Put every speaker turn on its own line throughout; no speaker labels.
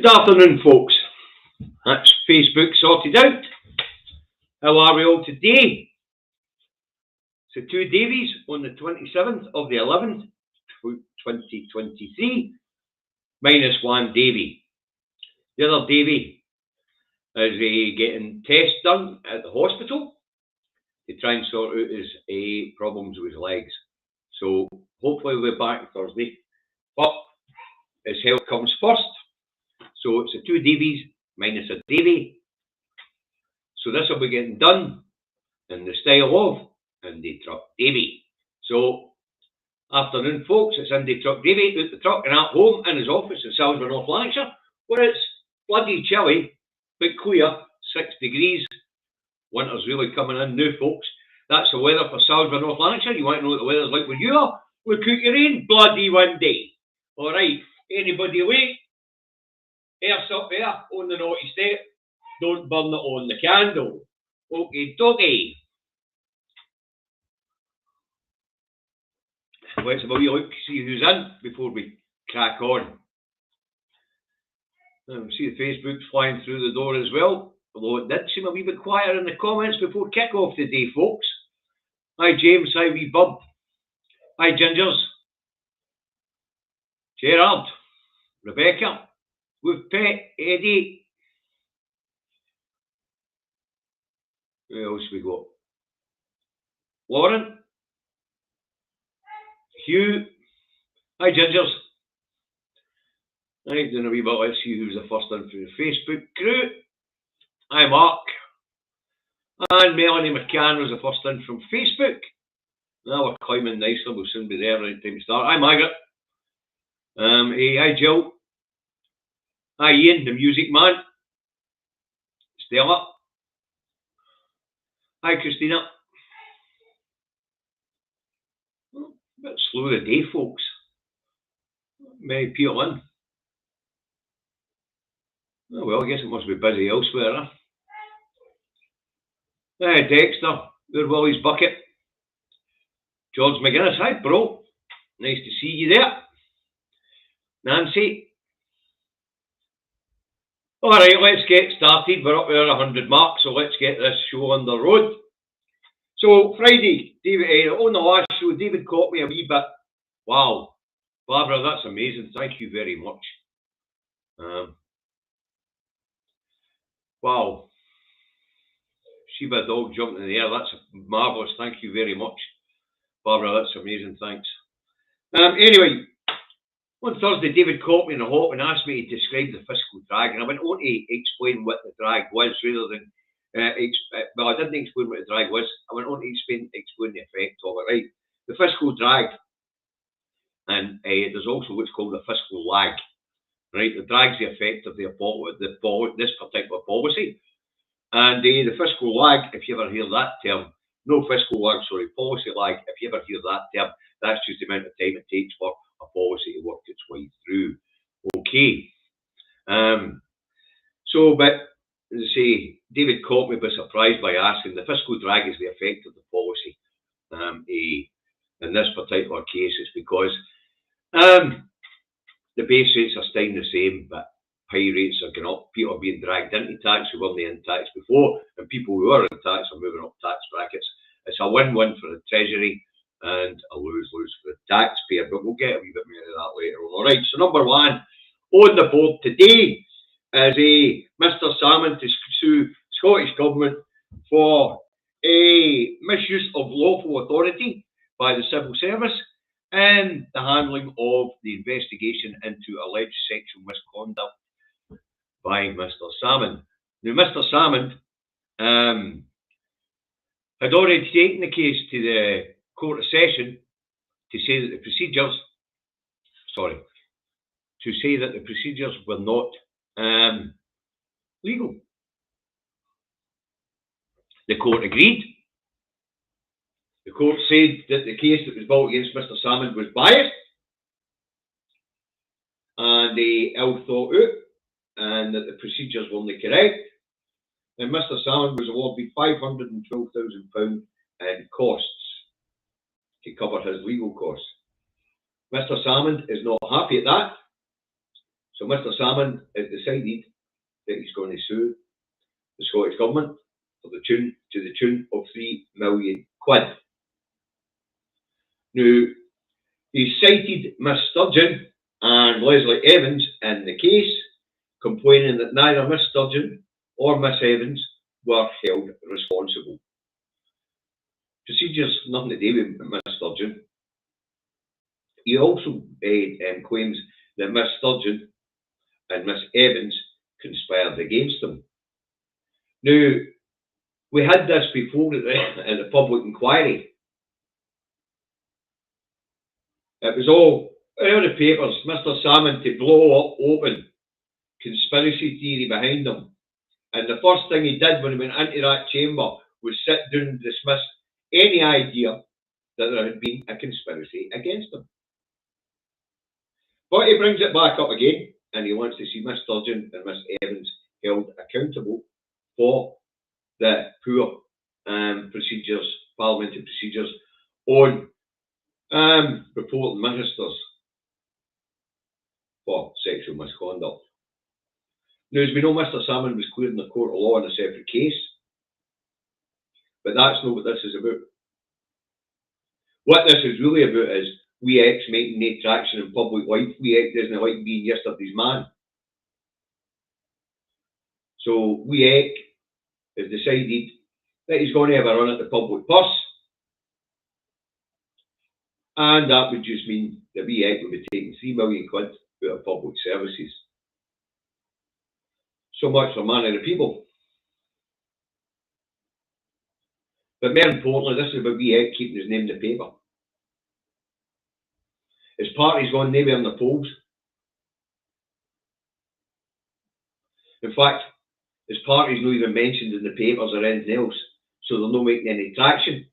Good afternoon, folks. That's Facebook sorted out. How are we all today? So Two Davies on the 27th of the 11th, 2023, minus one Davy. The other Davy is getting tests done at the hospital to try and sort out his problems with his legs. So hopefully we'll be back Thursday. But his health comes first. So it's a Two Davies minus a Davy. So this will be getting done in the style of Indie Truck Davy. So, afternoon folks, it's Indie Truck Davy out the truck and at home in his office in Salmond, North Lanarkshire, where it's bloody chilly, but clear, 6 degrees. Winter's really coming in now, folks. That's the weather for Salmond, North Lanarkshire. You want to know what the weather's like where you are? Look out your rain, bloody windy. Alright, anybody awake? Earth's up there on the naughty step. Don't burn it on the candle. Okay, doggy. Let's have a wee look, see who's in before we crack on. See the Facebook's flying through the door as well, although it did seem a wee bit quieter in the comments before kick-off today, folks. Hi James, hi wee bub. Hi Gingers. Gerard. Rebecca. With Pet, Eddie. Who else we got? Lauren. Hugh. Hi Gingers. Right, doing a wee bit, let's see who's the first in for the Facebook crew. Hi Mark. And Melanie McCann was the first in from Facebook. Now we're climbing nicely, we'll soon be there, right time to start. Hi Margaret. Hey, hi Jill. Hi Ian, the music man. Stella. Hi Christina. A bit slow today, folks. Many people in. Oh well, I guess it must be busy elsewhere, huh? Hi Dexter, there's Willie's bucket. George McGuinness, hi bro. Nice to see you there. Nancy. Alright, let's get started. We're up to our 100 mark, so let's get this show on the road. So, Friday, David, on the last show, David caught me a wee bit. Wow. Barbara, that's amazing. Thank you very much. Wow. Shiba dog jumping in the air. That's marvellous. Thank you very much. Barbara, that's amazing. Thanks. Anyway. On Thursday, David caught me in a hop and asked me to describe the fiscal drag, and I went on to explain what the drag was rather than, well, I didn't explain what the drag was, I went on to explain the effect of it, right? The fiscal drag, and there's also what's called the fiscal lag, right? The drag's the effect of this particular policy, and the fiscal lag, if you ever hear that term, no fiscal lag, sorry, policy lag, if you ever hear that term, that's just the amount of time it takes for a policy to work its way through. Okay. But as I say, David caught me by surprise by asking. The fiscal drag is the effect of the policy. In this particular case, it's because the base rates are staying the same, but pay rates are going up. People are being dragged into tax who weren't in tax before, and people who are in tax are moving up tax brackets. It's a win-win for the Treasury and a lose-lose for the taxpayer, but we'll get a wee bit more of that later on. Alright, so number one on the board today is Mr. Salmon to sue Scottish Government for a misuse of lawful authority by the civil service and the handling of the investigation into alleged sexual misconduct by Mr. Salmon. Now, Mr. Salmon had already taken the case to the Court of Session to say that the procedures were not legal. The court agreed. The court said that the case that was brought against Mr. Salmon was biased and ill thought out, and that the procedures were not correct. And Mr. Salmon was awarded £512,000 in costs to cover his legal costs. Mr. Salmon is not happy at that, So Mr. Salmond has decided that he's going to sue the Scottish Government for the tune of £3 million. Now, he cited Miss Sturgeon and Leslie Evans in the case, complaining that neither Miss Sturgeon or Miss Evans were held responsible. Procedures nothing to do with Miss Sturgeon. He also claims that Miss Sturgeon and Miss Evans conspired against him. Now, we had this before at the public inquiry. It was all in the papers, Mr. Salmon to blow up open conspiracy theory behind him. And the first thing he did when he went into that chamber was sit down and dismiss any idea that there had been a conspiracy against him. But he brings it back up again, and he wants to see Miss Sturgeon and Miss Evans held accountable for the poor procedures, parliamentary procedures on reporting ministers for sexual misconduct. Now, as we know, Mr. Salmon was cleared in the court of law in a separate case, but that's not what this is about. What this is really about is we ex making no traction in public life. We ex doesn't like being yesterday's man. So we ex has decided that he's going to have a run at the public purse, and that would just mean that we ex will be taking £3 million out of public services. So much for man of the people. But more importantly, this is about we keeping his name in the paper. His party's gone nowhere in the polls. In fact, his party's not even mentioned in the papers or anything else, so they're not making any traction.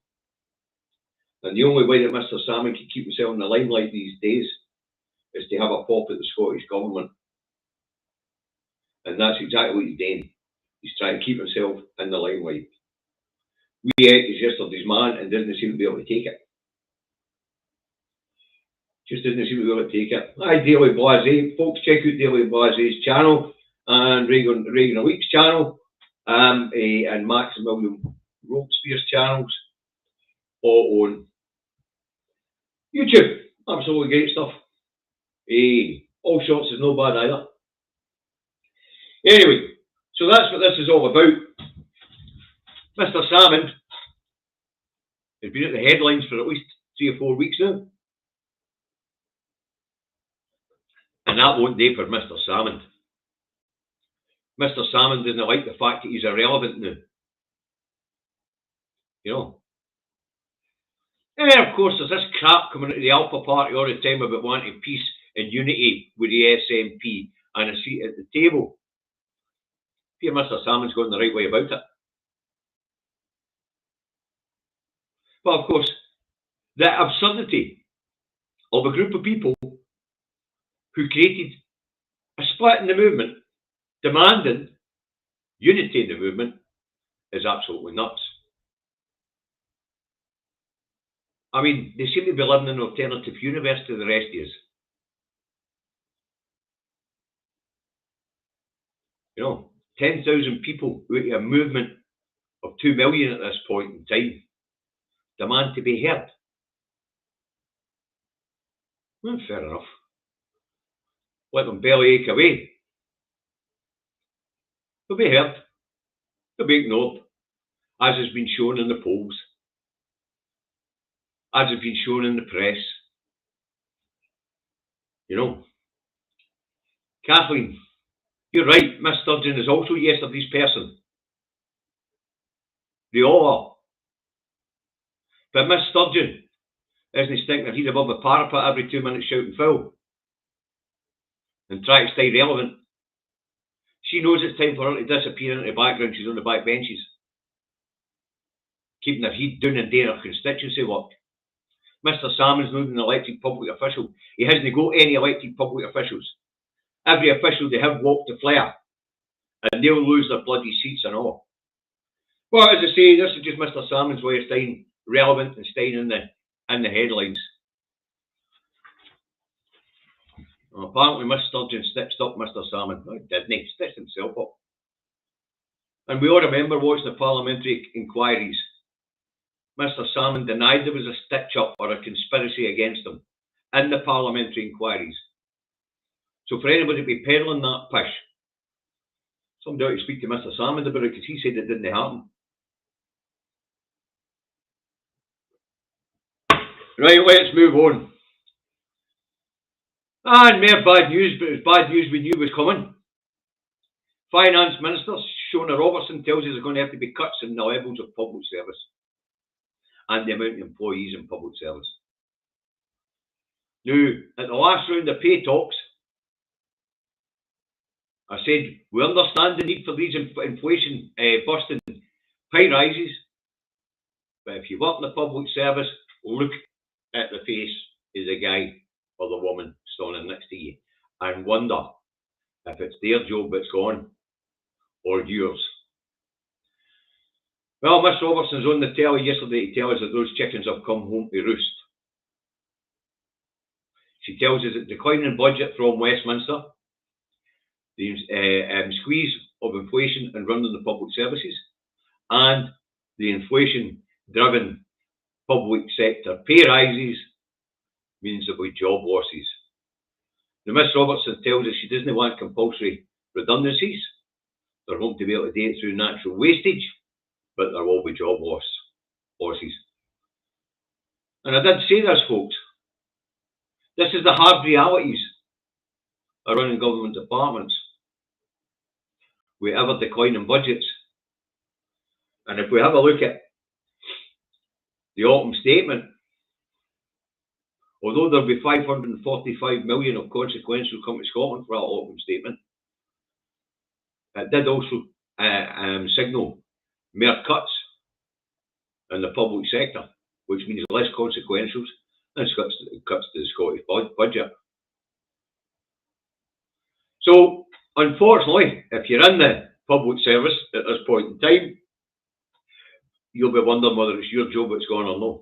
And the only way that Mr. Salmon can keep himself in the limelight these days is to have a pop at the Scottish Government. And that's exactly what he's doing. He's trying to keep himself in the limelight. We is yesterday's man and doesn't seem to be able to take it. Just doesn't seem to be able to take it. Hi, Daily Blase. Folks, check out Daily Blase's channel and Reagan Week's channel and Max and William Robespierre's channels, all on YouTube. Absolutely great stuff. All shots is no bad either. Anyway, so that's what this is all about. Mr. Salmon has been at the headlines for at least 3 or 4 weeks now. And that won't do for Mr. Salmon. Mr. Salmon doesn't like the fact that he's irrelevant now. You know. And then, of course, there's this crap coming out of the Alpha Party all the time about wanting peace and unity with the SNP and a seat at the table. Here, Mr. Salmon's going the right way about it. But, of course, the absurdity of a group of people who created a split in the movement, demanding unity in the movement, is absolutely nuts. I mean, they seem to be living in an alternative universe to the rest of us. You know, 10,000 people out of a movement of 2 million at this point in time demand to be heard. Well, fair enough. Let them bellyache away. They'll be heard. They'll be ignored, as has been shown in the polls, as has been shown in the press. You know. Kathleen, you're right, Miss Sturgeon is also yesterday's person. They all are. But Miss Sturgeon isn't sticking her head above the parapet every 2 minutes shouting foul and try to stay relevant. She knows it's time for her to disappear into the background. She's on the back benches, keeping her head down and doing her constituency work. Mr. Salmon's not an elected public official. He hasn't got any elected public officials. Every official they have walked the flare, and they'll lose their bloody seats and all. Well, as I say, this is just Mr. Salmon's way of staying relevant and staying in the headlines. Apparently, Miss Sturgeon stitched up Mr. Salmon. No, he didn't. He stitched himself up. And we all remember watching the parliamentary inquiries. Mr. Salmon denied there was a stitch-up or a conspiracy against him in the parliamentary inquiries. So for anybody to be peddling that pish, somebody ought to speak to Mr. Salmon about it, because he said it didn't happen. Right, let's move on. And more bad news, but it was bad news we knew was coming. Finance Minister Angus Robertson tells us there's going to have to be cuts in the levels of public service and the amount of employees in public service. Now, at the last round of pay talks, I said, we understand the need for these inflation busting pay rises, but if you work in the public service, look at the face of the guy or the woman standing next to you and wonder if it's their job that's gone or yours. Well, Miss Robertson's on the telly yesterday to tell us that those chickens have come home to roost. She tells us that declining budget from Westminster, the squeeze of inflation and running the public services, and the inflation-driven public sector pay rises means there will be job losses. Now, Miss Robertson tells us she doesn't want compulsory redundancies. They're hoping to be able to do it through natural wastage, but there will be job losses. And I did say this, folks. This is the hard realities of running government departments with ever declining budgets. And if we have a look at the autumn statement, although there'll be 545 million of consequential come to Scotland for that autumn statement, it did also signal mere cuts in the public sector, which means less consequentials and cuts to the Scottish budget. So, unfortunately, if you're in the public service at this point in time, you'll be wondering whether it's your job that's gone or not.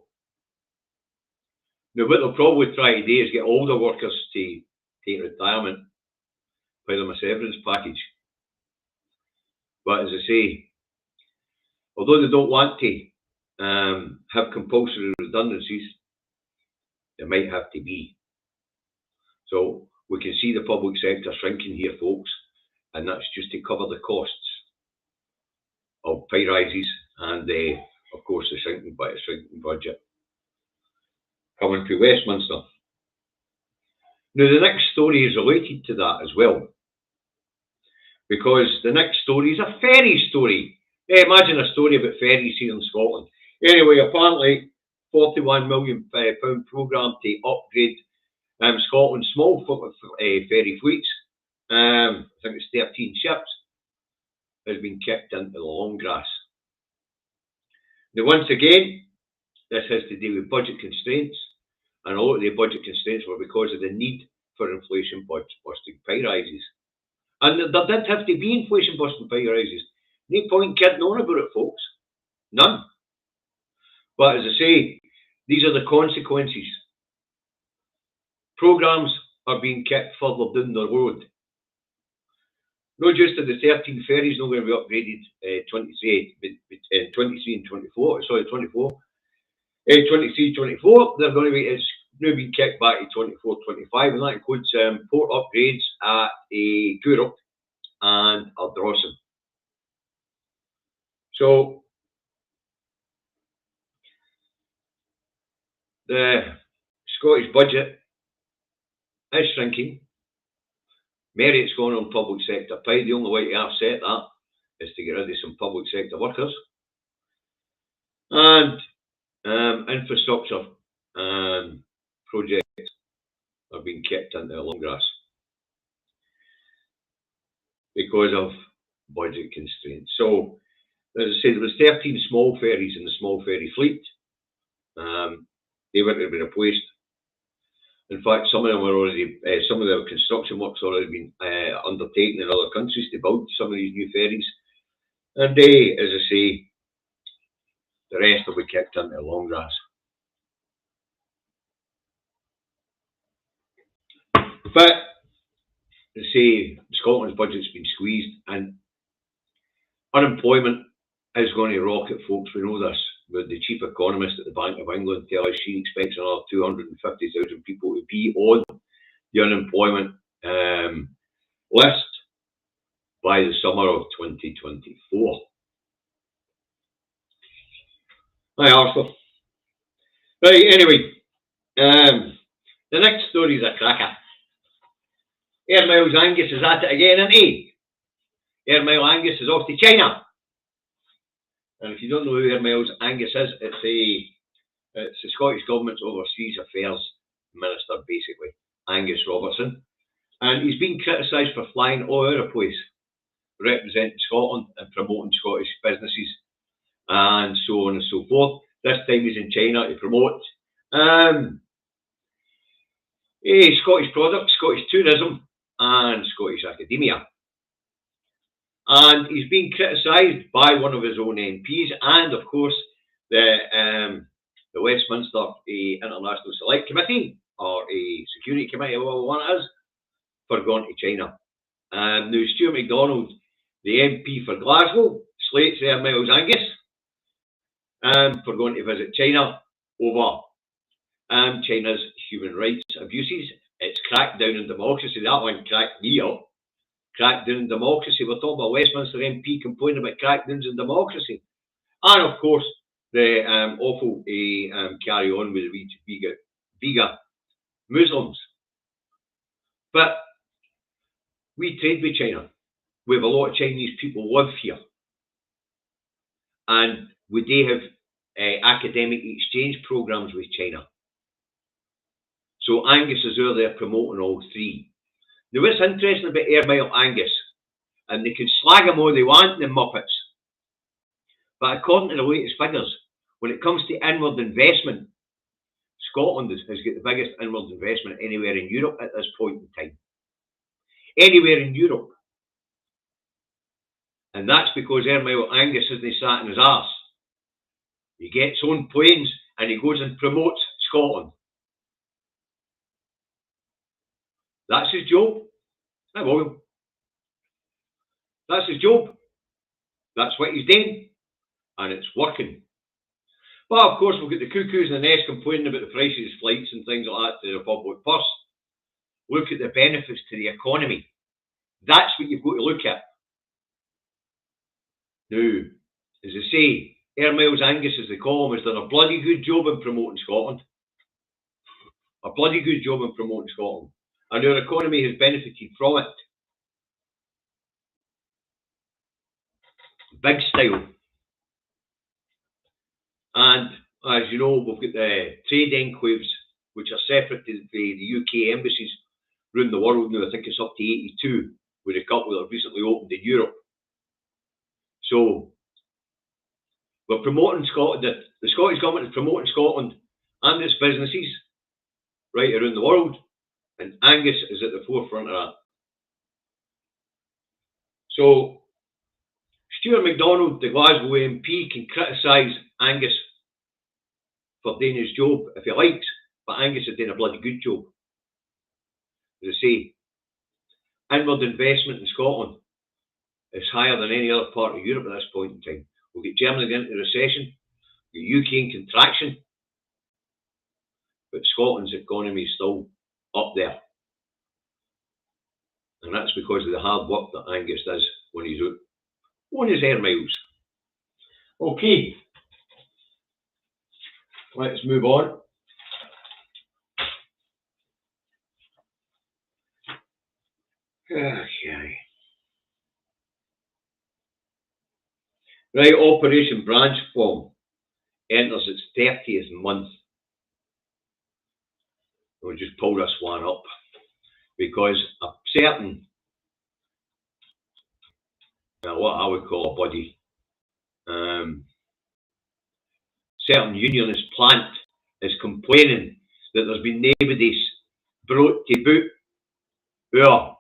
Now, what they'll probably try to do is get all the workers to take retirement, pay them a severance package. But as I say, although they don't want to have compulsory redundancies, there might have to be. So we can see the public sector shrinking here, folks, and that's just to cover the costs of pay rises and, of course, the shrinking budget. Coming to Westminster. Now, the next story is related to that as well, because the next story is a ferry story. Imagine a story about ferries here in Scotland. Anyway, apparently, £41 million programme to upgrade Scotland's small ferry fleets. I think it's 13 ships, has been kicked into the long grass. Now, once again, this has to do with budget constraints, and a lot of the budget constraints were because of the need for inflation busting pay rises. And there did have to be inflation busting pay rises. No point kidding on about it, folks. None. But as I say, these are the consequences. Programmes are being kicked further down the road. Not just that the 13 ferries not going to be upgraded 23 and 24. Sorry, 24. 23, 24. They're going to be. It's now being kicked back to 24, 25, and that includes port upgrades at Gourock and Ardrossan. So the Scottish budget is shrinking. Merit's going on public sector pay. The only way to offset that is to get rid of some public sector workers. And infrastructure projects are being kicked into the long grass because of budget constraints. So, as I said, there was 13 small ferries in the small ferry fleet. They were to be replaced. In fact, some of them were already, some of the construction work's already been undertaken in other countries to build some of these new ferries. And as I say, the rest will be kicked into the long grass. But they say Scotland's budget's been squeezed and unemployment is going to rocket, folks. We know this. But the chief economist at the Bank of England tells us she expects another 250,000 people to be on the unemployment list by the summer of 2024. Hi, Arthur. Right, anyway, the next story is a cracker. Air Miles Angus is at it again, isn't he? Air Miles Angus is off to China. And if you don't know who Air Miles Angus is, it's the Scottish Government's Overseas Affairs Minister, basically, Angus Robertson. And he's been criticised for flying all over the place, representing Scotland and promoting Scottish businesses and so on and so forth. This time he's in China to promote Scottish products, Scottish tourism and Scottish academia. And he's been criticised by one of his own MPs and, of course, the Westminster International Select Committee, or a Security Committee, whatever one it is, for going to China. Now, Stuart MacDonald, the MP for Glasgow, slates Air Miles Angus for going to visit China over China's human rights abuses. It's crackdown on democracy. That one cracked me up. Crackdown on democracy. We're talking about Westminster MP complaining about crackdowns on democracy. And of course, the awful carry on with the Uyghur Muslims. But we trade with China. We have a lot of Chinese people live here. And we do have academic exchange programs with China. So Angus is there promoting all three. Now, what's interesting about Air Miles Angus, and they can slag him all they want, the Muppets, but according to the latest figures, when it comes to inward investment, Scotland has got the biggest inward investment anywhere in Europe at this point in time. Anywhere in Europe. And that's because Air Miles Angus isn't sat in his arse. He gets on planes and he goes and promotes Scotland. That's his job. That's his job. That's what he's doing. And it's working. But of course, we've got the cuckoos in the nest complaining about the prices of flights and things like that to the public purse. Look at the benefits to the economy. That's what you've got to look at. Now, as I say, Air Miles Angus, as they call him, has done a bloody good job in promoting Scotland. A bloody good job in promoting Scotland. And our economy has benefited from it. Big style. And as you know, we've got the trade enclaves, which are separate to the UK embassies around the world now. I think it's up to 82, with a couple that have recently opened in Europe. So we're promoting Scotland. The Scottish Government is promoting Scotland and its businesses right around the world. And Angus is at the forefront of that. So, Stuart MacDonald, the Glasgow MP, can criticise Angus for doing his job if he likes, but Angus is doing a bloody good job. As I say, inward investment in Scotland is higher than any other part of Europe at this point in time. We'll get Germany into recession, the UK in contraction, but Scotland's economy is still up there. And that's because of the hard work that Angus does when he's out on his air miles. Okay, let's move on. Okay. Right, Operation Branch Form enters its 30th month. We'll just pull this one up because a certain, what I would call a body, certain unionist plant is complaining that there's been nobody brought to boot or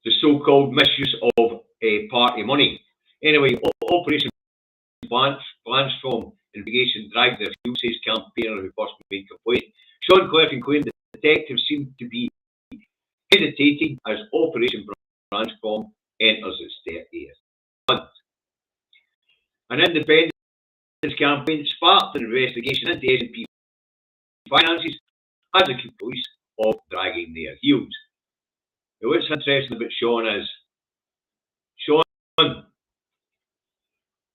the so-called misuse of party money. Anyway, Operation Blanchform investigation dragged the fuel sales campaigner who first made complaint. Sean Clerkin claimed that detectives seemed to be hesitating as Operation Branch Bomb enters its 30th month. An independence campaign sparked an investigation into S&P finances as accused police of dragging their heels. Now, what's interesting about Sean is Sean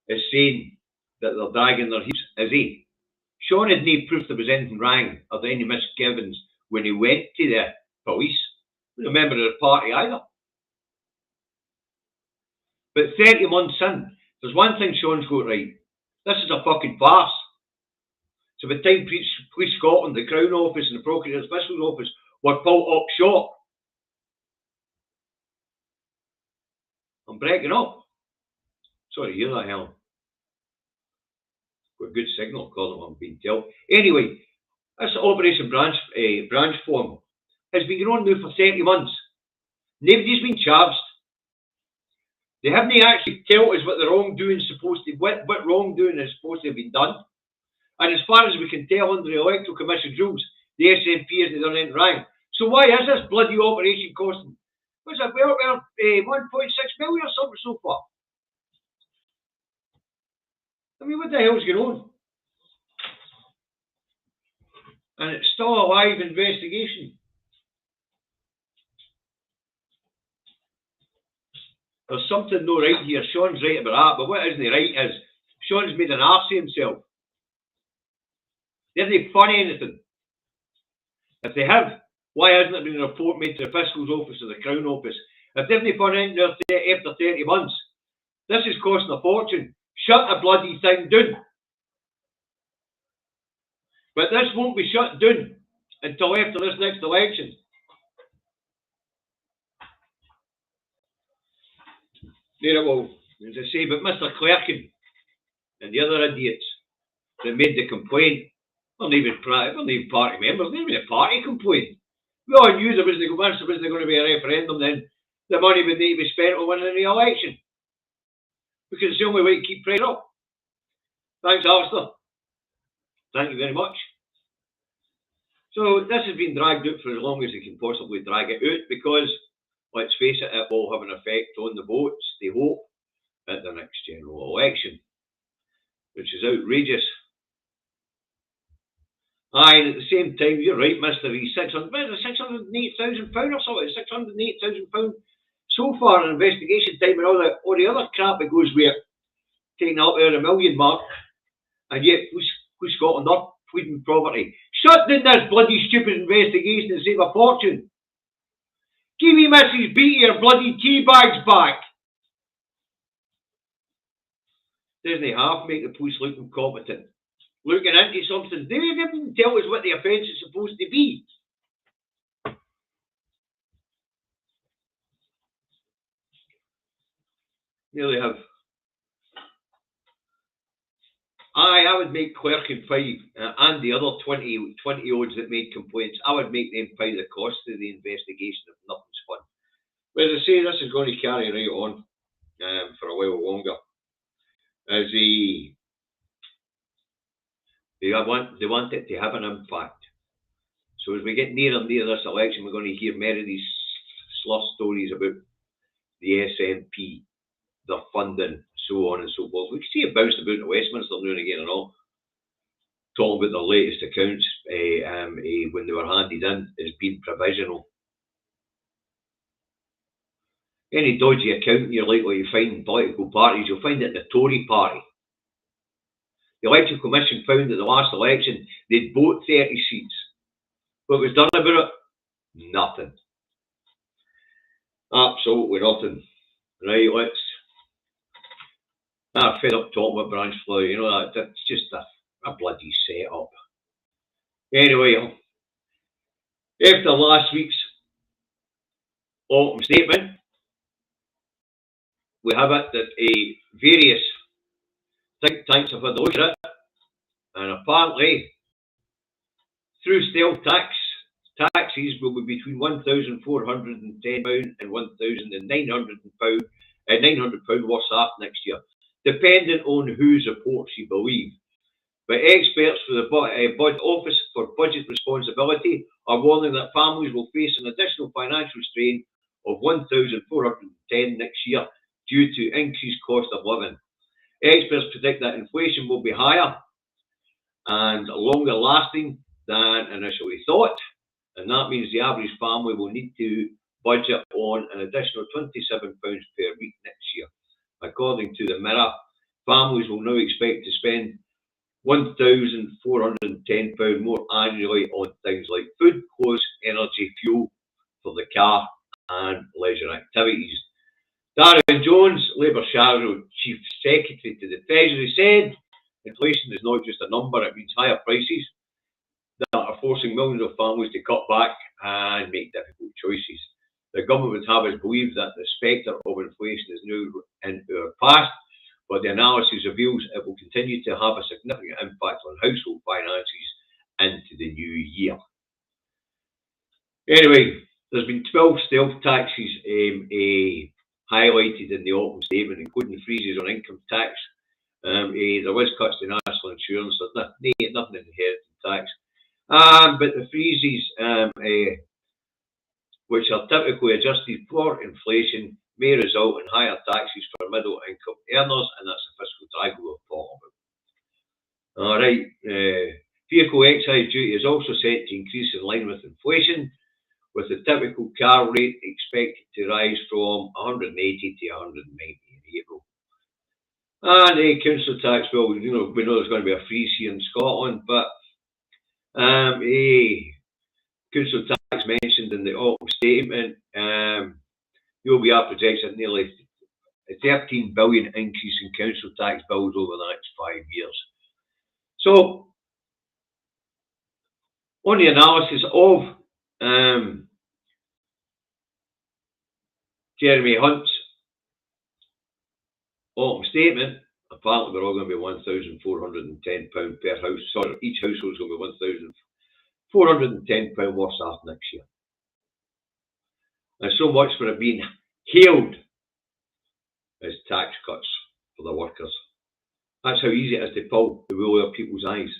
is saying that they're dragging their heels, is he? Sean had no proof there was anything wrong or any misgivings when he went to the police. He wasn't a member of the party either. But 30 months in, there's one thing Sean's got right. This is a fucking farce. So by the time Police Scotland, the Crown Office and the Procurator's Official's Office were pulled up short, I'm breaking up. Sorry to hear that, Helen. Got a good signal, according to what I'm being told. Anyway, this Operation Branch Form has been going on now for 30 months. Nobody's been charged. They haven't actually told us what the wrongdoing is supposed to, what wrongdoing is supposed to have been done. And as far as we can tell under the Electoral Commission rules, the SNP hasn't done anything wrong. So why is this bloody operation costing? What's it? Well, 1.6 million or something so far. I mean, what the hell's going on? And it's still a live investigation. There's something no right here. Sean's right about that, but what isn't right is Sean's made an arse of himself. They haven't done anything. If they have, why hasn't there been a report made to the Fiscal's Office or the Crown Office? If they haven't done anything after 30 months, this is costing a fortune. Shut the bloody thing down. But this won't be shut down until after this next election. There it will, as I say, but Mr. Clerkin and the other idiots that made the complaint weren't even party members, they weren't even a party complaint. We all knew once there wasn't going to be a referendum, then the money would need to be spent on winning the election. Because it's the only way to keep pressure up. Thanks, Alistair. Thank you very much. So this has been dragged out for as long as they can possibly drag it out because, let's face it, it will have an effect on the votes, they hope, at the next general election, which is outrageous. Aye, and at the same time, you're right, Mr. E. £608,000 or something, £608,000 so far in investigation time and all the other crap that goes with it, taking up there the million mark, and yet Police Scotland are pleading property. Shut down this bloody stupid investigation and save a fortune. Give me Mrs. Beattie your bloody tea bags back. Doesn't half make the police look incompetent. Looking into something. They didn't tell us what the offence is supposed to be. Nearly have. Aye, I would make Clerkin 5 and the other 20 odds that made complaints. I would make them pay the cost of the investigation if nothing's fun. But as I say, this is going to carry right on for a while longer. As they want it to have an impact. So as we get nearer and nearer this election, we're going to hear more of these slush stories about the SNP, their funding, so on and so forth. We can see it bounced about in Westminster now and again and all. Talking about their latest accounts when they were handed in as being provisional. Any dodgy accounting you're likely to find in political parties, you'll find it in the Tory party. The Electoral Commission found that the last election they'd bought 30 seats. What was done about it? Nothing. Absolutely nothing. Right, I'm fed up talking about branch flow, you know, that's just a bloody set-up. Anyway, after last week's autumn statement, we have it that various think tanks have had a look at it, and apparently, through stale taxes will be between £1,410 and £1,900 worse off next year, depending on whose reports you believe. But experts for the Office for Budget Responsibility are warning that families will face an additional financial strain of $1,410 next year due to increased cost of living. Experts predict that inflation will be higher and longer lasting than initially thought, and that means the average family will need to budget on an additional £27 per week next year. According to the Mirror, families will now expect to spend £1,410 more annually on things like food, clothes, energy, fuel for the car and leisure activities. Darren Jones, Labour Shadow Chief Secretary to the Treasury, said inflation is not just a number, it means higher prices that are forcing millions of families to cut back and make difficult choices. The government would have us believe that the spectre of inflation is now in our past, but the analysis reveals it will continue to have a significant impact on household finances into the new year. Anyway, there's been 12 stealth taxes highlighted in the autumn statement, including freezes on income tax. There was cuts to national insurance, there's nothing in inheritance tax. But the freezes, which are typically adjusted for inflation, may result in higher taxes for middle income earners, and that's the fiscal drag we've talked about. Alright, vehicle excise duty is also set to increase in line with inflation, with the typical car rate expected to rise from 180 to 190 in April. And the council tax, well, we know there's going to be a freeze here in Scotland, but council tax mentioned in the autumn statement, the OBR projects a nearly a £13 billion increase in council tax bills over the next 5 years. So, on the analysis of Jeremy Hunt's autumn statement, apparently we're all going to be £1,410 per house. Sorry, each household is going to be £1,410 worse off next year. And so much for it being hailed as tax cuts for the workers. That's how easy it is to pull the wool out people's eyes.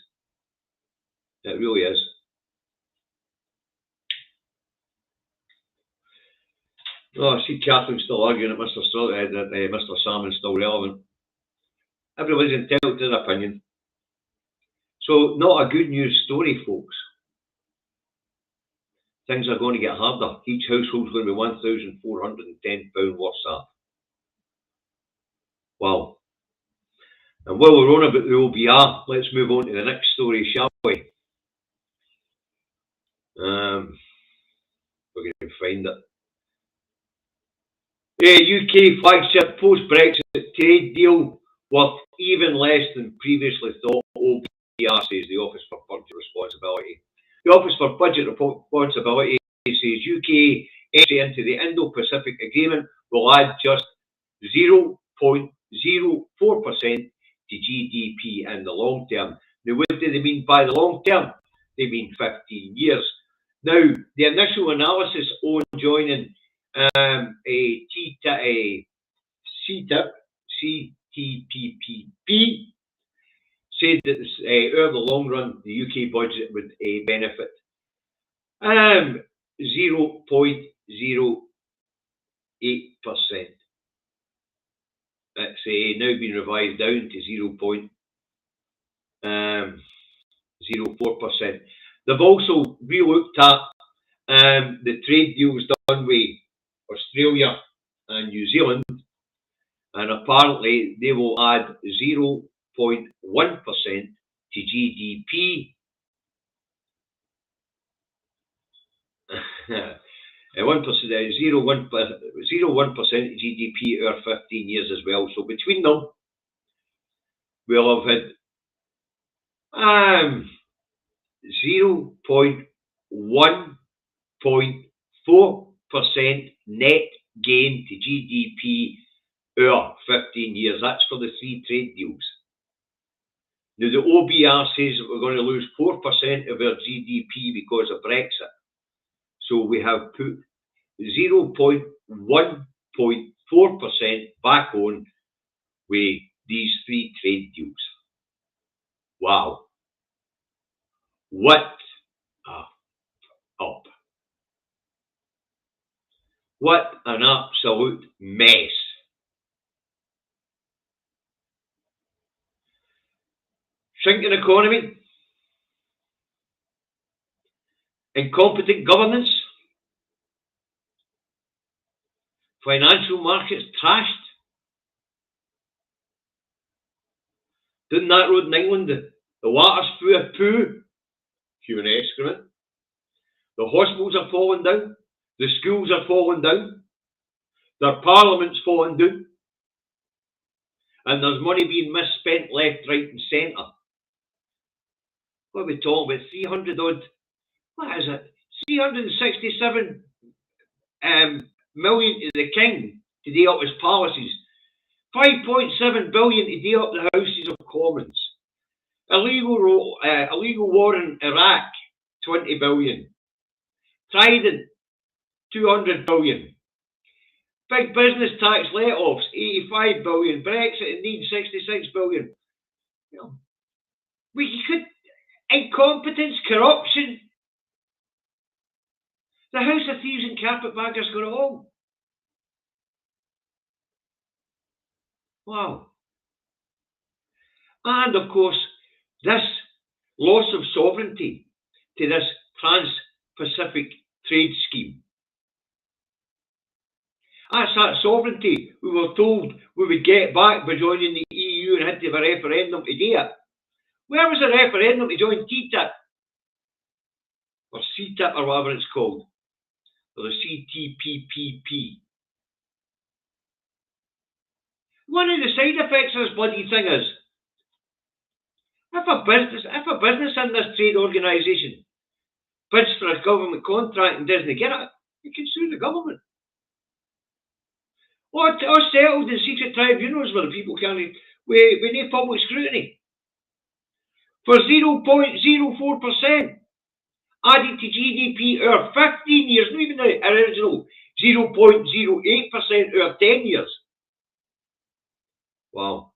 It really is. Oh, I see Catherine still arguing that Mr. Salmon's still relevant. Everybody's entitled to their opinion. So, not a good news story, folks. Things are going to get harder. Each household's going to be £1,410 worse off. Wow. And while we're on about the OBR, let's move on to the next story, shall we? We're going to find it. UK flagship post-Brexit trade deal worth even less than previously thought, OBR says the Office for Budget Responsibility. The Office for Budget Responsibility says UK entry into the Indo-Pacific Agreement will add just 0.04% to GDP in the long term. Now, what do they mean by the long term? They mean 15 years. Now, the initial analysis on joining CTPP said that over the long run, the UK budget would benefit 0.08%. It's now been revised down to 0.04%. They've also re-looked at the trade deals done with Australia and New Zealand, and apparently they will add 0.1% to GDP. 0.1% to GDP over 15 years as well. So between them, we'll have had 0.1.4% net gain to GDP over 15 years. That's for the 3 trade deals. Now, the OBR says that we're going to lose 4% of our GDP because of Brexit. So we have put 0.1.4% back on with these 3 trade deals. Wow. What a up. What an absolute mess. Shrinking economy, incompetent governance, financial markets trashed. Down that road in England, the water's full of poo, human excrement. The hospitals are falling down. The schools are falling down. Their parliament's falling down. And there's money being misspent left, right and centre. What are we talking about? 300 odd, what is it? 367 million to the king to do up his palaces. 5.7 billion to do up the Houses of Commons. Illegal war in Iraq, 20 billion. Trident, 200 billion. Big business tax let-offs, 85 billion. Brexit needs 66 billion. You know, we could, incompetence, corruption. The House of Thieves and Carpetbaggers got it all. Wow. And of course, this loss of sovereignty to this Trans-Pacific trade scheme. That's that sovereignty we were told we would get back by joining the EU and had to have a referendum to do it. Where was the referendum to join TTIP? Or CTIP or whatever it's called. Or the CTPPP. One of the side effects of this bloody thing is, if a business in this trade organisation bids for a government contract and doesn't get it, you can sue the government. Or settled in secret tribunals where the people can't, with no public scrutiny. For 0.04% added to GDP over 15 years, not even the original 0.08% over 10 years. Wow.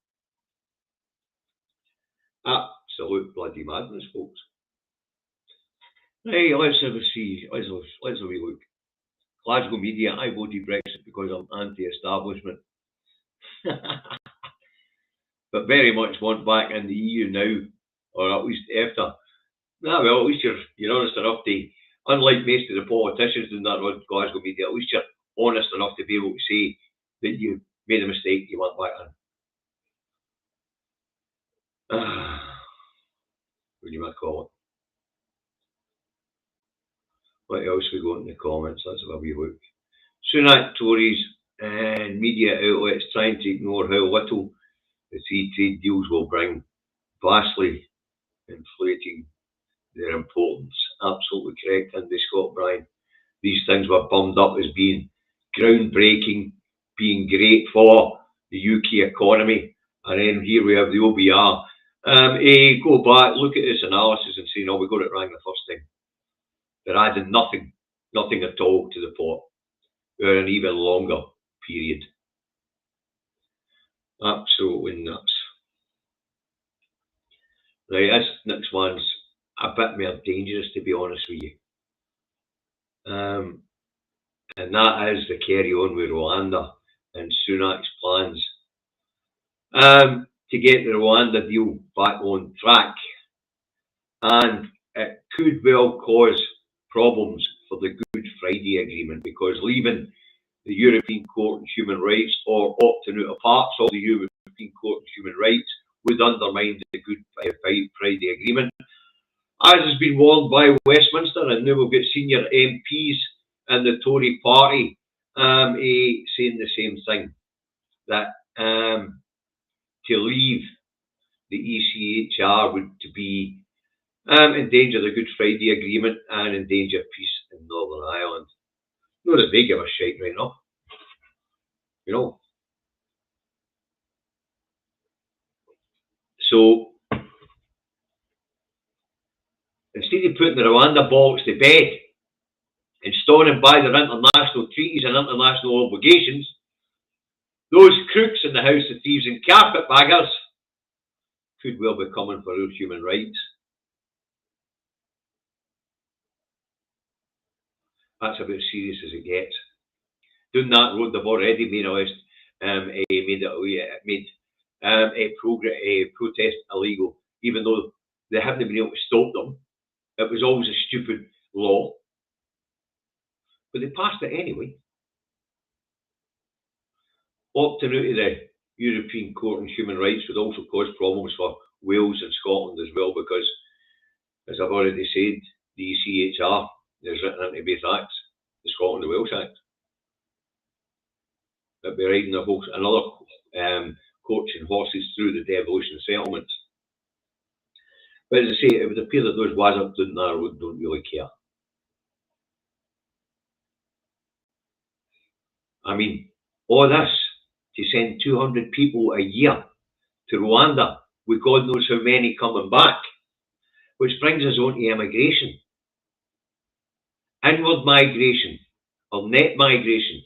Absolute bloody madness, folks. Hey, let's have a see. Let's have a wee look. Glasgow media, I voted Brexit because I'm anti-establishment. But very much want back in the EU now, or at least after. Nah, well, at least you're honest enough to, unlike most of the politicians in that Glasgow media, at least you're honest enough to be able to say that you made a mistake, you went back in. What do you might call it? What else we got in the comments? Let's have a wee look. Sunak Tories and media outlets trying to ignore how little the free trade deals will bring, vastly inflating their importance. Absolutely correct, Andy Scott Bryan. These things were bummed up as being groundbreaking, being great for the UK economy, and then here we have the OBR. Go back, look at this analysis and say, no, we got it wrong the first time. They're adding nothing at all to the pot for an even longer period. Absolutely nuts. Right, this next one's a bit more dangerous, to be honest with you. And that is the carry on with Rwanda and Sunak's plans to get the Rwanda deal back on track. And it could well cause problems for the Good Friday Agreement, because leaving the European Court of Human Rights or opting out of parts of the European Court of Human Rights would undermine the Good Friday Agreement. As has been warned by Westminster, and now we've got senior MPs in the Tory party saying the same thing, that to leave the ECHR would to be endanger the Good Friday Agreement and endanger peace in Northern Ireland. Not that they give a shite right now. You know. So instead of putting the Rwanda bollocks to bed and standing by their international treaties and international obligations, those crooks in the House of Thieves and Carpetbaggers could well be coming for our human rights. That's about as serious as it gets. Down that road, they've already made a list, made a protest illegal, even though they haven't been able to stop them. It was always a stupid law, but they passed it anyway. Opting out of the European Court on Human Rights would also cause problems for Wales and Scotland as well, because, as I've already said, the ECHR is written into both acts, the Scotland and Wales Act. They'd be riding another coaching horses through the devolution settlements. But as I say, it would appear that those wazards down that road don't really care. I mean, all this to send 200 people a year to Rwanda, with God knows how many coming back, which brings us on to immigration. Inward migration, or net migration.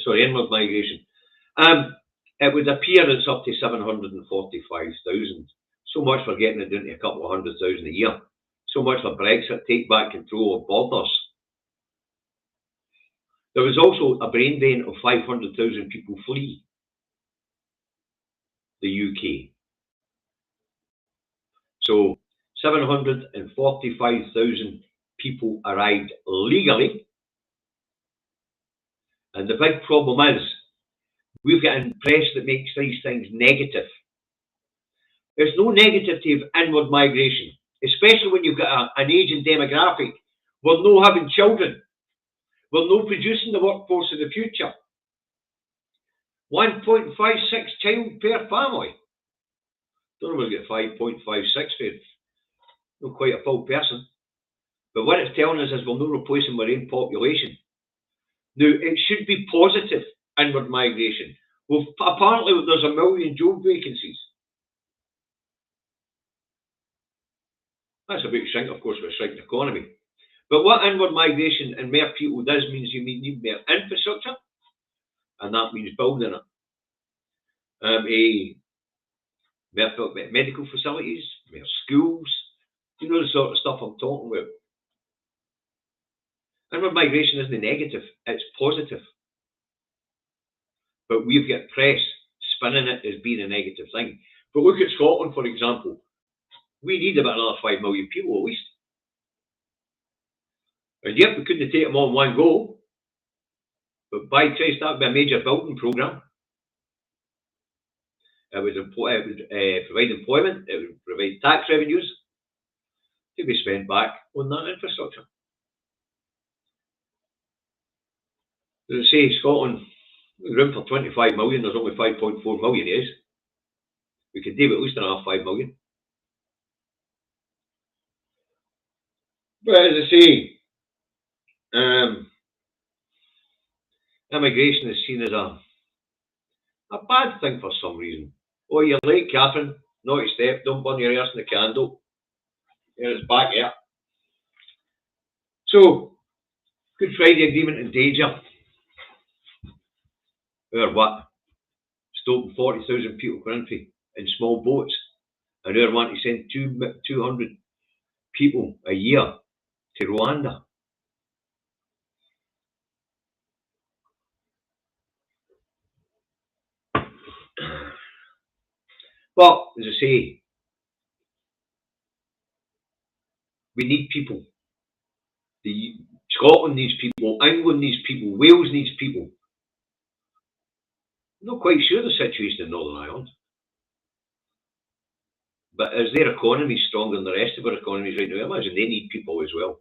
Sorry, inward migration. It would appear it's up to 745,000. So much for getting it down to a couple of 100,000 a year. So much for Brexit, take back control of borders. There was also a brain drain of 500,000 people flee the UK. So 745,000 people arrived legally. And the big problem is, we've got a press that makes these things negative. There's no negativity of inward migration, especially when you've got an aging demographic. We're not having children. We're not producing the workforce of the future. 1.56 child per family. Don't know where we get 5.56 for. Not quite a full person. But what it's telling us is we're not replacing our own population. Now, it should be positive, inward migration. Well, apparently there's 1 million job vacancies. That's a big shrink, of course, with a shrinking economy. But what inward migration and more people does means you need more infrastructure, and that means building it. Medical facilities, more schools, you know the sort of stuff I'm talking about. Inward migration isn't negative, it's positive. But we've got press spinning it as being a negative thing. But look at Scotland, for example. We need about another 5 million people at least. And yet we couldn't take them all in one go. But by Christ, that would be a major building programme. It would provide employment, it would provide tax revenues to be spent back on that infrastructure. As I say, Scotland, room for 25 million, there's only 5.4 million is. We could do at least another 5 million. But as I say, immigration is seen as a bad thing for some reason. Oh, you're late, Catherine. Naughty step, don't burn your arse in the candle. Here it's back here. So, Good Friday Agreement in danger. Or what? Stopping 40,000 people currently in small boats. And they want to send 200 people a year to Rwanda. But, as I say, we need people. Scotland needs people, England needs people, Wales needs people. I'm not quite sure the situation in Northern Ireland. But is their economy stronger than the rest of our economies right now? I imagine they need people as well.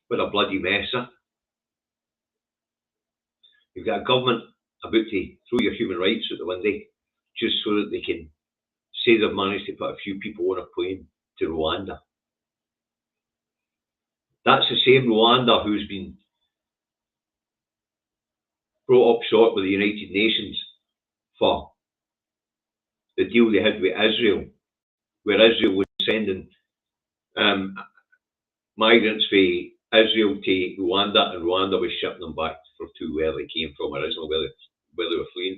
What a bloody mess, huh? You've got a government about to throw your human rights out the window just so that they can say they've managed to put a few people on a plane to Rwanda. That's the same Rwanda who's been brought up short with the United Nations for the deal they had with Israel, where Israel was sending migrants from Israel to Rwanda, and Rwanda was shipping them back to where they came from originally, where they were fleeing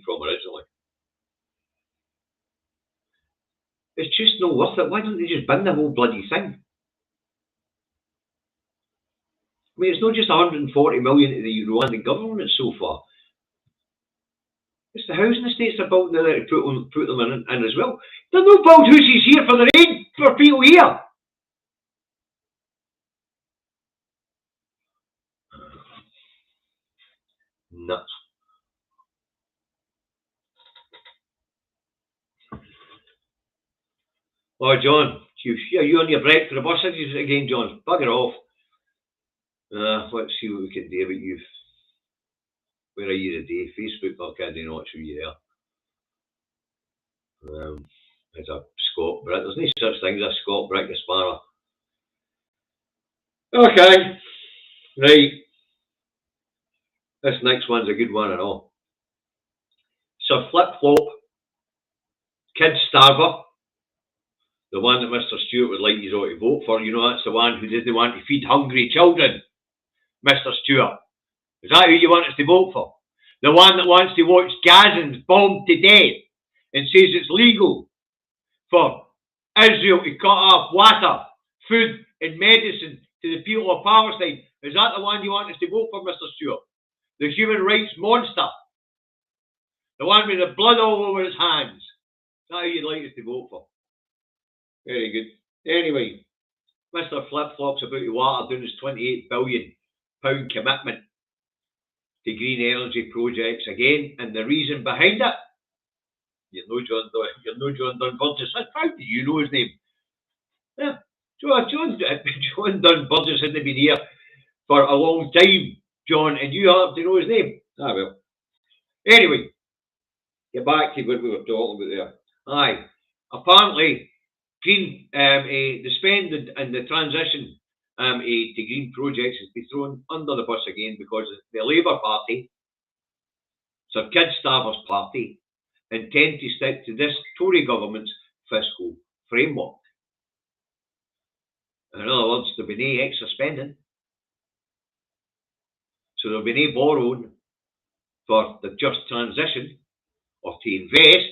It's just not worth it. Why don't they just bin the whole bloody thing? I mean, it's not just 140 million to the Rwandan government so far. It's the housing estates they're building there to put them in as well. They're not build houses here for the rain for people here. Nuts. Oh, John, are you on your break for the bus again, John? Bugger off. Let's see what we can do about you. Where are you today? Facebook, I do not show you there. There's a Scott Brick. There's no such thing as a Scott Brick Aspara. Okay. Right. This next one's a good one and all. So Flipflop, Kid Starver, the one that Mr. Stewart would like you all to vote for, you know, that's the one who doesn't want to feed hungry children. Mr. Stewart. Is that who you want us to vote for? The one that wants to watch Gazans bombed to death and says it's legal for Israel to cut off water, food and medicine to the people of Palestine. Is that the one you want us to vote for, Mr. Stewart? The human rights monster. The one with the blood all over his hands. Is that who you'd like us to vote for? Very good. Anyway, Mr. Flipflops about to water down his £28 billion commitment to green energy projects again, and the reason behind it, you're no John Burgess. How do you know his name? Yeah, John Dunn Burgess hasn't been here for a long time, John, and you have to know his name. Ah well. Anyway, get back to what we were talking about there. Aye, apparently, green the spend and the transition to green projects has been thrown under the bus again because the Labour Party, Sir Keir Starmer's party, intend to stick to this Tory government's fiscal framework. In other words, there'll be no extra spending. So there'll be no borrowing for the just transition or to invest.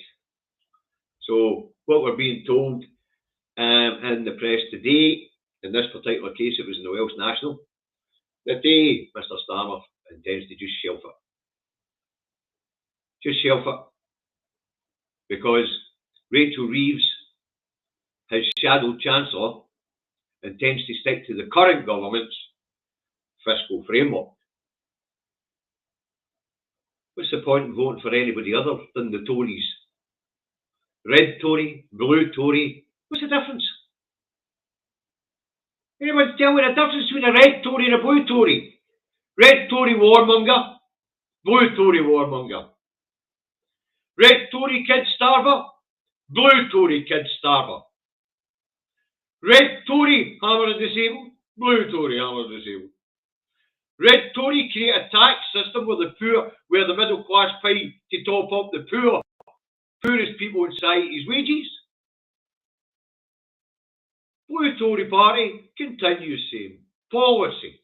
So what we're being told in the press today, in this particular case it was in the Welsh National, that Mr. Starmer intends to just shelf it. Just shelf it. Because Rachel Reeves, his shadow chancellor, intends to stick to the current government's fiscal framework. What's the point in voting for anybody other than the Tories? Red Tory, blue Tory, what's the difference? Anyone tell me the difference between a red Tory and a blue Tory? Red Tory warmonger, blue Tory warmonger. Red Tory kid starver, blue Tory kid starver. Red Tory hammer and disable, blue Tory hammer and disable. Red Tory create a tax system where the poor, where the middle class pay to top up the poorest people in society's wages. Blue Tory party continues same policy.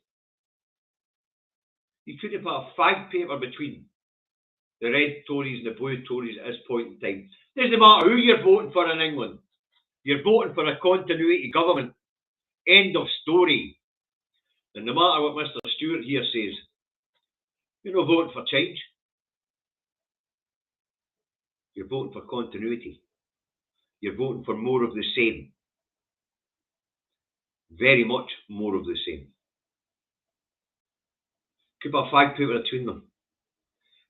You couldn't put a fag paper between the red Tories and the blue Tories at this point in time. Doesn't matter who you're voting for in England. You're voting for a continuity government. End of story. And no matter what Mr. Stewart here says, you're not voting for change. You're voting for continuity. You're voting for more of the same. Very much more of the same. Could put a fag paper between them.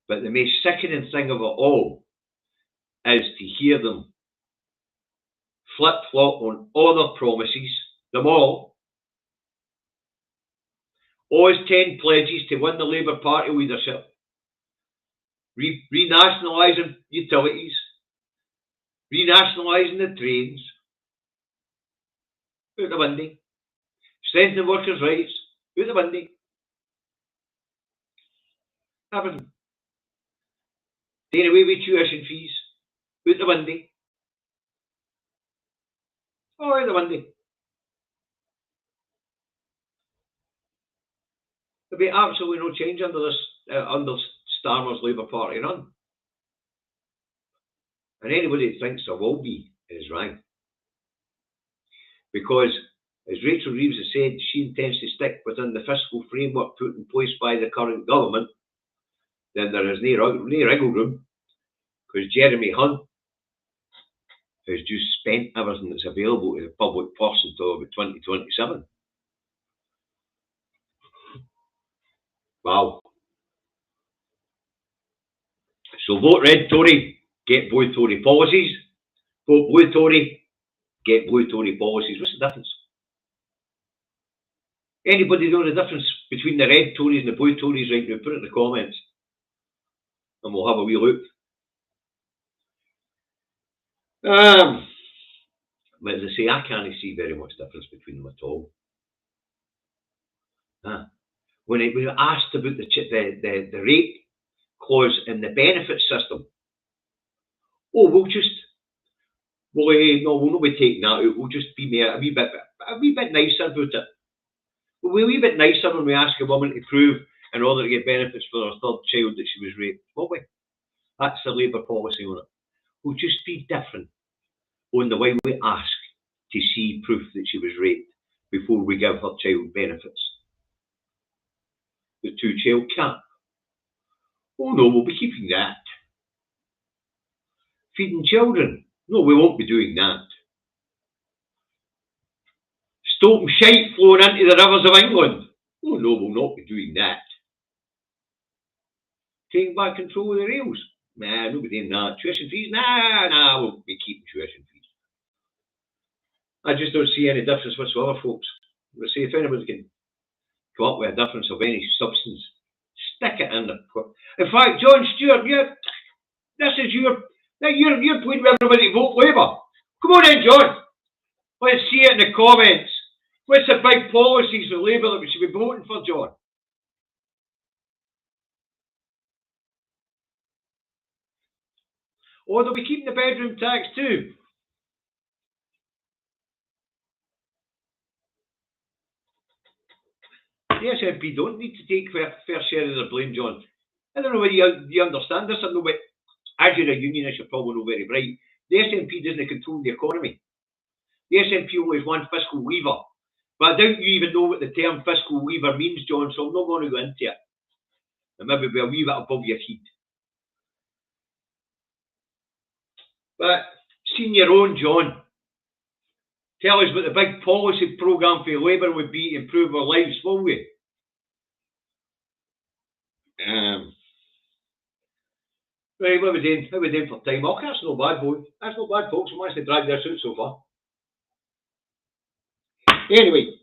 But the most sickening thing of it all is to hear them flip-flop on all their promises, them all his 10 pledges to win the Labour Party leadership, renationalising utilities, renationalising the trains, out the window, strengthening workers' rights, out the window, everything. Taking away with tuition fees, out the window. Oh, out the window. There'll be absolutely no change under this, under Starmer's Labour Party run. And anybody that thinks there will be is right. because, as Rachel Reeves has said, she intends to stick within the fiscal framework put in place by the current government. Then there is no wriggle room, because Jeremy Hunt has just spent everything that's available to the public purse until about 2027. Wow. So vote red Tory, get blue Tory policies. Vote blue Tory, get blue Tory policies. What's the difference? Anybody know the difference between the red Tories and the blue Tories right now? Put it in the comments and we'll have a wee look. But as I say, I can't see very much difference between them at all. When we were asked about the rate clause in the benefit system, we'll not be taking that out. We'll just be a wee bit nicer about it. We'll be a wee bit nicer when we ask a woman to prove in order to get benefits for her third child that she was raped, won't we? That's the Labour policy on it. We'll just be different on the way we ask to see proof that she was raped before we give her child benefits. The two-child cap. Oh no, we'll be keeping that. Feeding children. No, we won't be doing that. Stopping shite flowing into the rivers of England. Oh no, we'll not be doing that. Taking back control of the rails. Nah, nobody doing that. Tuition fees? Nah, we'll be keeping tuition fees. I just don't see any difference whatsoever, folks. I say if anybody can come up with a difference of any substance, stick it in the. In fact, John Stewart, this is you're playing with everybody to vote Labour. Come on in, John. Let's see it in the comments. What's the big policies of Labour that we should be voting for, John? Or they'll be keeping the bedroom tax too. The SNP don't need to take fair share of the blame, John. I don't know whether you understand this or no, but as you're a unionist, you're probably not very bright. The SNP doesn't control the economy. The SNP only has one fiscal lever. But I doubt you even know what the term fiscal lever means, John, so I'm not going to go into it. And maybe be a wee bit above your head. But seeing your own, John, tell us what the big policy programme for Labour would be to improve our lives, will we? Right, what are we doing? How are we doing for time? Oh, that's not bad, boy. That's not bad, folks. We managed to drag this out so far. Anyway,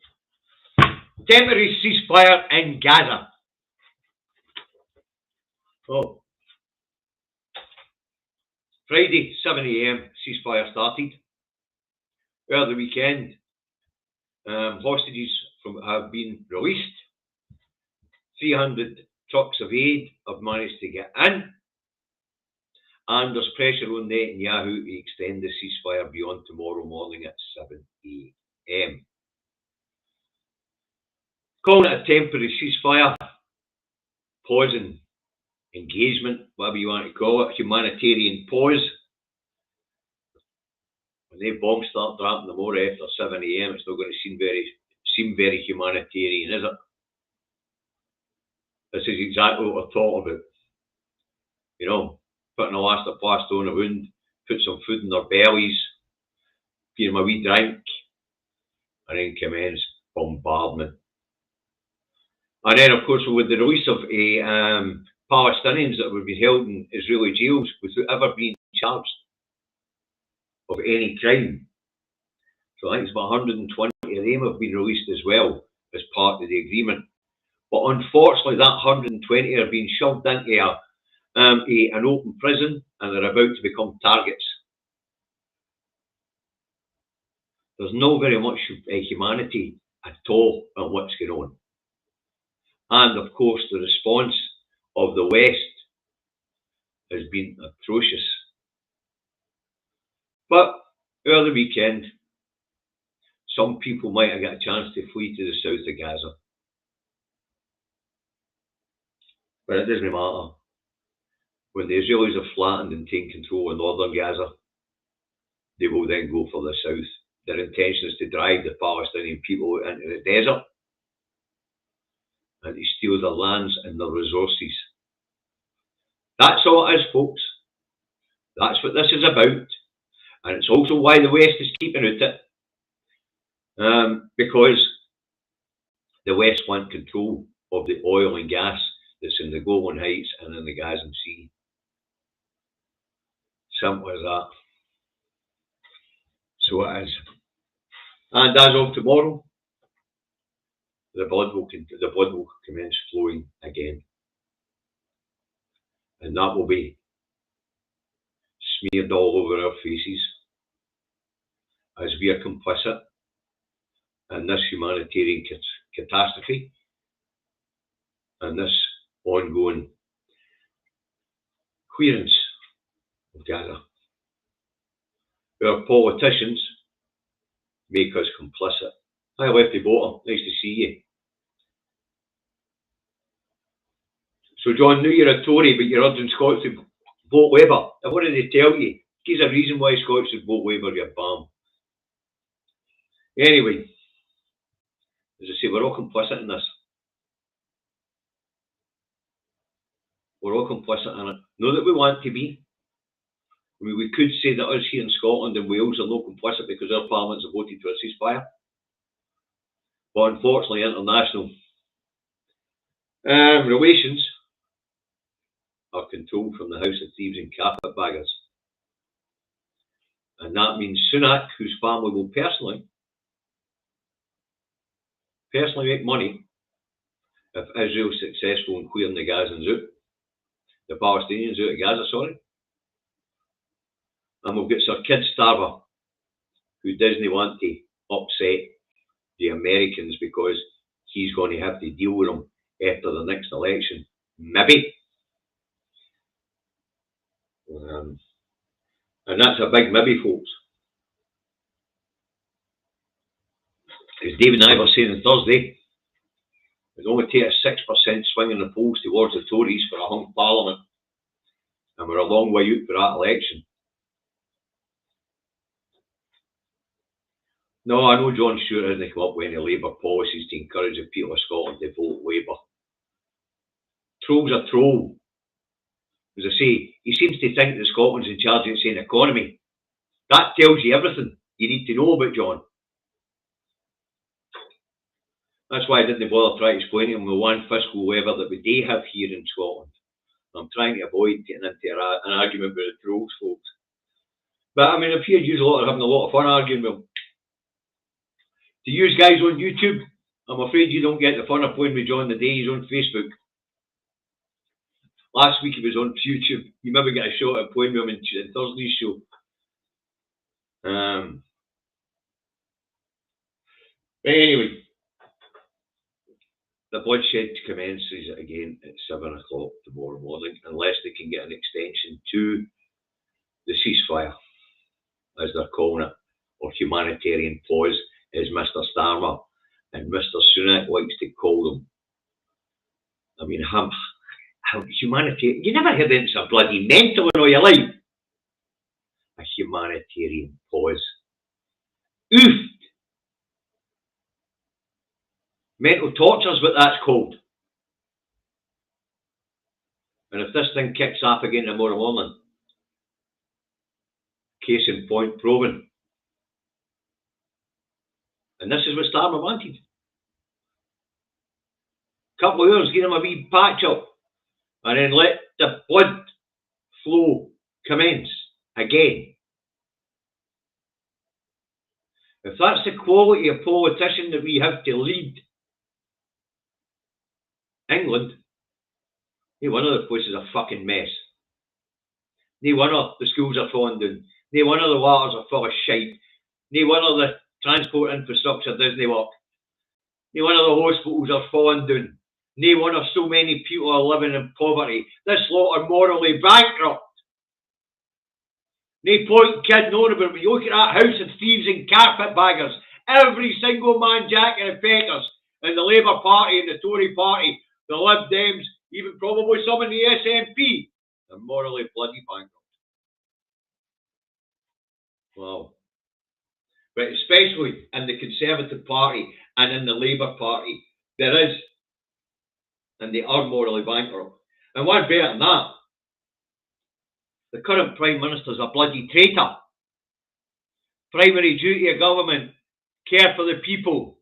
temporary ceasefire in Gaza. Oh. Friday, 7 AM, ceasefire started. Early weekend, hostages have been released. 300 trucks of aid have managed to get in. And there's pressure on Netanyahu to extend the ceasefire beyond tomorrow morning at 7 AM. Calling it a temporary ceasefire, pausing engagement, whatever you want to call it, humanitarian pause. When they bombs start dropping tomorrow after 7 AM, it's not going to seem very humanitarian, is it? This is exactly what we're talking about. You know, putting a last of plaster on a wound, put some food in their bellies, give them a wee drink, and then commence bombardment. And then, of course, with the release of Palestinians that would be held in Israeli jails without ever being charged of any crime. So I think it's about 120 of them have been released as well as part of the agreement. But unfortunately, that 120 are being shoved into an open prison and they're about to become targets. There's no very much humanity at all on what's going on. And of course, the response of the West has been atrocious. But early weekend, some people might have got a chance to flee to the south of Gaza. But it doesn't matter. When the Israelis have flattened and taken control of northern Gaza, they will then go for the south. their intention is to drive the Palestinian people into the desert and to steal their lands and their resources. That's all it is, folks. That's what this is about. And it's also why the West is keeping at it. Because the West want control of the oil and gas that's in the Golan Heights and in the Gaza Sea. Simple as that. So it is. And as of tomorrow, the blood will commence flowing again. And that will be smeared all over our faces as we are complicit in this humanitarian catastrophe and this ongoing clearance of Gaza. Our politicians make us complicit. Hi, Lefty Voter, nice to see you. So, John, knew you're a Tory, but you're urging Scots to vote Labour. And what did they tell you? There's a reason why Scots should vote Labour, you bum. Anyway, as I say, we're all complicit in this. We're all complicit in it. Not that we want to be. I mean, we could say that us here in Scotland and Wales are not complicit because our parliaments have voted for a ceasefire. But unfortunately, international relations are controlled from the House of Thieves and Carpetbaggers. And that means Sunak, whose family will personally make money if Israel's successful in clearing the Gazans out, the Palestinians out of Gaza, sorry. And we've got Sir Kid Starver, who doesn't want to upset the Americans because he's going to have to deal with them after the next election. Maybe. And that's a big maybe, folks. As David and I were saying on Thursday, it only takes a 6% swing in the polls towards the Tories for a hung parliament. And we're a long way out for that election. No, I know John Stewart hasn't come up with any Labour policies to encourage the people of Scotland to vote Labour. Troll's a troll. As I say, he seems to think that Scotland's in charge of its own economy. That tells you everything you need to know about John. That's why I didn't bother trying to explain to him the one fiscal lever that we do have here in Scotland. I'm trying to avoid getting into an argument with the trolls, folks. But I mean, if you are having a lot of fun arguing with them. To you guys on YouTube, I'm afraid you don't get the fun of playing with John the day he's on Facebook. Last week he was on YouTube. You maybe get a shot at playing with him in Thursday's show. But anyway, the bloodshed commences again at 7 o'clock tomorrow morning, unless they can get an extension to the ceasefire, as they're calling it, or humanitarian pause, as Mr. Starmer and Mr. Sunak likes to call them. I mean, how humanitarian? You never heard anything so bloody mental in all your life. A humanitarian pause. Oof! Mental torture is what that's called. And if this thing kicks off again tomorrow morning, case in point proven. And this is what Starmer wanted. Couple of hours, give him a wee patch up, and then let the blood flow commence again. If that's the quality of politician that we have to lead England, no one of the places is a fucking mess. No one of the schools are falling down. No one of the waters are full of shite. No one of the transport infrastructure doesn't work. No one of the hospitals are falling down. No one of so many people are living in poverty. This lot are morally bankrupt. No point kidding on about when you look at that House of Thieves and Carpetbaggers. Every single man Jack and Fetters in the Labour Party and the Tory Party, the Lib Dems, even probably some in the SNP, are morally bloody bankrupt. Wow. but especially in the Conservative Party and in the Labour Party, there is, and they are morally bankrupt. And one better than that, the current Prime Minister's a bloody traitor. Primary duty of government, care for the people.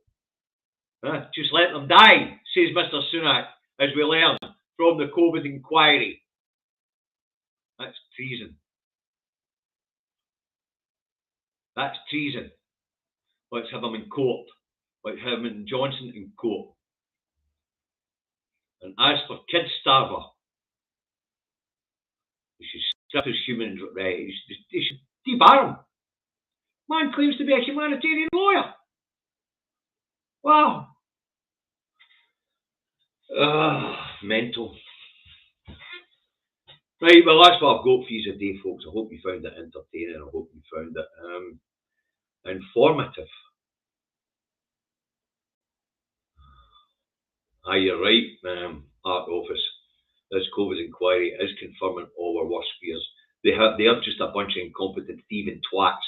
Just let them die, says Mr. Sunak, as we learn from the COVID inquiry. That's treason. That's treason. Let's have him in court. Let's have him and Johnson in court. And as for Kid Starver, he should strip his human rights. He should debar him. Man claims to be a humanitarian lawyer. Wow. Mental. Right, well, that's what I've got for you today, folks. I hope you found it entertaining. I hope you found it informative. You're right, Art Office. This COVID inquiry is confirming all our worst fears. They are just a bunch of incompetent thieving twats.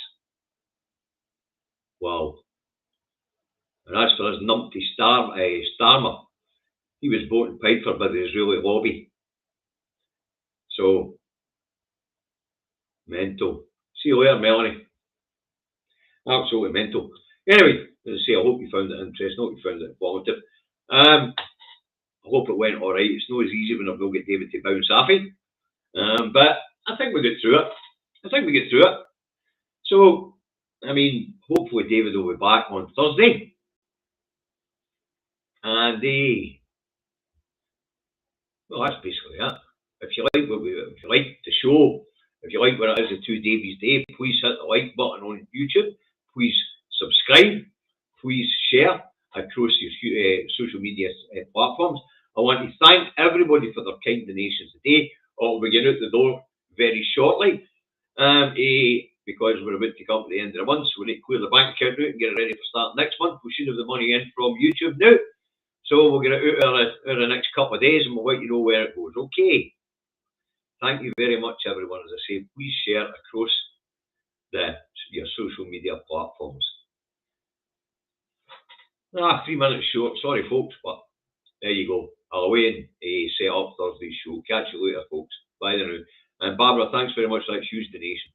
Wow. And as for his numpty Starmer, he was voting pied for by the Israeli lobby. So, mental. See you later, Melanie. Absolutely mental. Anyway, as I say, I hope you found it interesting. I hope you found it informative. I hope it went alright. It's not as easy when I've not got David to bounce off it. But I think we get through it. So, I mean, hopefully David will be back on Thursday. And well, that's basically it. If you like the show, if you like what it is the Two Davies Day, please hit the like button on YouTube. Please subscribe. Please share across your social media platforms. I want to thank everybody for their kind donations today. I'll be getting out the door very shortly. Because we're about to come to the end of the month, so we need to clear the bank account out and get it ready for start next month. We should have the money in from YouTube now. So we'll get it out over the next couple of days and we'll let you know where it goes. Okay. Thank you very much, everyone. As I say, please share across your social media platforms. 3 minutes short. Sorry, folks, but there you go. I'll away and set up Thursday's show. Catch you later, folks. Bye now. And Barbara, thanks very much for that huge donation.